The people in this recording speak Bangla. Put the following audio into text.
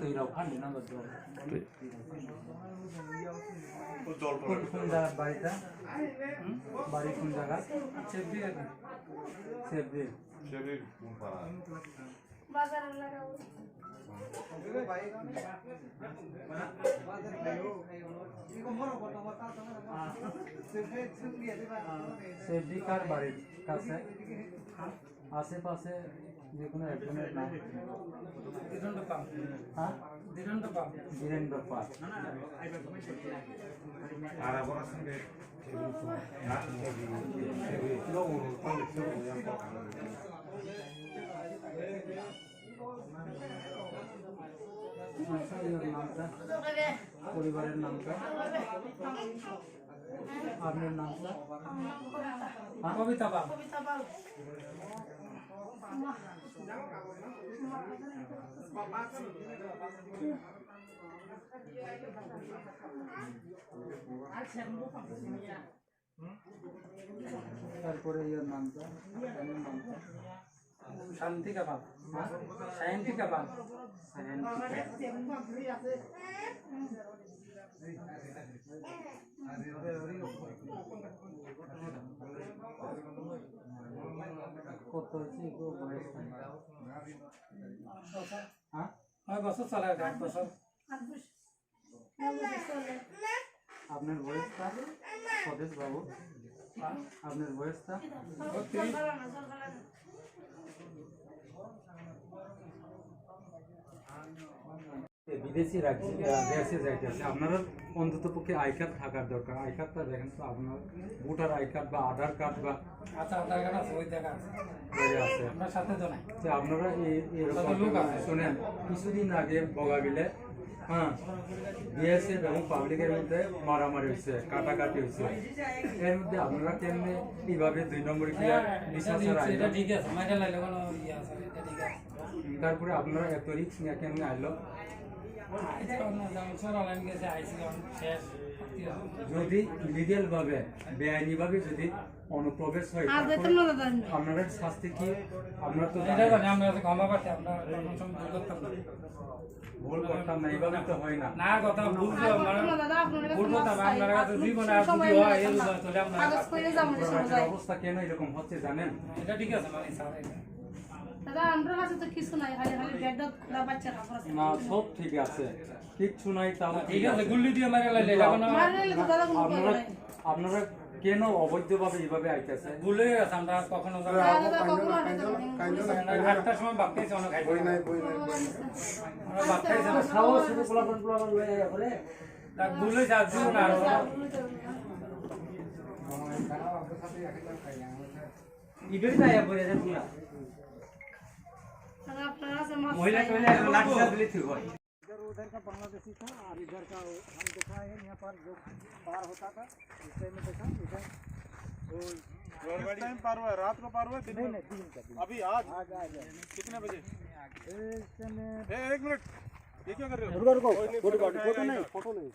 তুই রাও খান্ডি না তো কোন জায়গা বাড়িটা বাড়ি কোন জায়গা সেবদি কোন পাড়া বাজার লাগাও সেবদি কার বাড়ির কাছে আশেপাশে যে কোনো একজনের নাম বীরেন্দ্র পাল নামটা পরিবারের নামটা আপনার নামটা কবিতা পাল তারপরে এর নামটা শান্তিকা পাল সায়ন্তিকা পাল কত হচ্ছে বয়স হ্যাঁ 9 বছর চলে 8 বছর আপনার বয়সটা স্বদেশ বাবু আপনার বয়সটা বিদেশি দেশে যাইতেছে আপনারা অন্তত পক্ষে আই কার্ড থাকার দরকার আই কার্ডটা দেখেন তো আপনার ভোটার আই কার্ড বা আধার কার্ড বা আধার কার্ড আছে ওই জায়গা আছে আপনার সাথে তো নাই যে আপনারা এরকম শুনেন কিছুদিন আগে বগাবিলে হ্যাঁ বিএসএফ এবং পাবলিকের মধ্যে মারামারি হয়েছে কাটাকাটি হয়েছে এর মধ্যে আপনারা কেমনে কিভাবে 2 নম্বর তারপরে আপনারা এত রিস্ক নিয়ে কেমনে আইলো যদি লিগেল ভাবে বেআইনি ভাবে যদি অনুপ্রবেশ হয় আপনারা শাস্তি কি আপনারা তো ভুল করতাম না এইভাবে তো হয় না না কথা ভুল করতাম আপনার কাছে জীবনে আর যদি হয় এই চলে অবস্থা কেন এরকম হচ্ছে জানেন এটা ঠিক আছে মানে স্যার দাদা আমরা কাছে তো কিছু নাই খালি খালি ব্যাগটা খোলা বাচ্চা কাপড় না সব ঠিক আছে কিছু নাই তাও ঠিক আছে গুল্লি দিয়ে মারা লাইলে মারলে তো দাদা কোনো আপনারা কেন অবৈধভাবে এইভাবে আইতেছে ভুলে গেছে আমরা কখনো আটটার সময় বাক্কাইছে অনেক বই নাই আমরা বাক্কাইছে খাওয়া শুধু পোলাপন লয়ে পরে তাক ভুলে যাচ্ছি না আর ইডের যায় পরে যাচ্ছে পুরা আপনারা से महिला को लाठी से दिली थी भाई उधर का बांग्लादेशी था और इधर का हम देखा है यहाँ पर जो पार होता था उस टाइम में देखा इधर वो टाइम पार हुआ रात को पार हुआ दिन में अभी आज कितने बजे एक मिनट ये क्या कर रहे हो रुको फोटो नहीं फोटो नहीं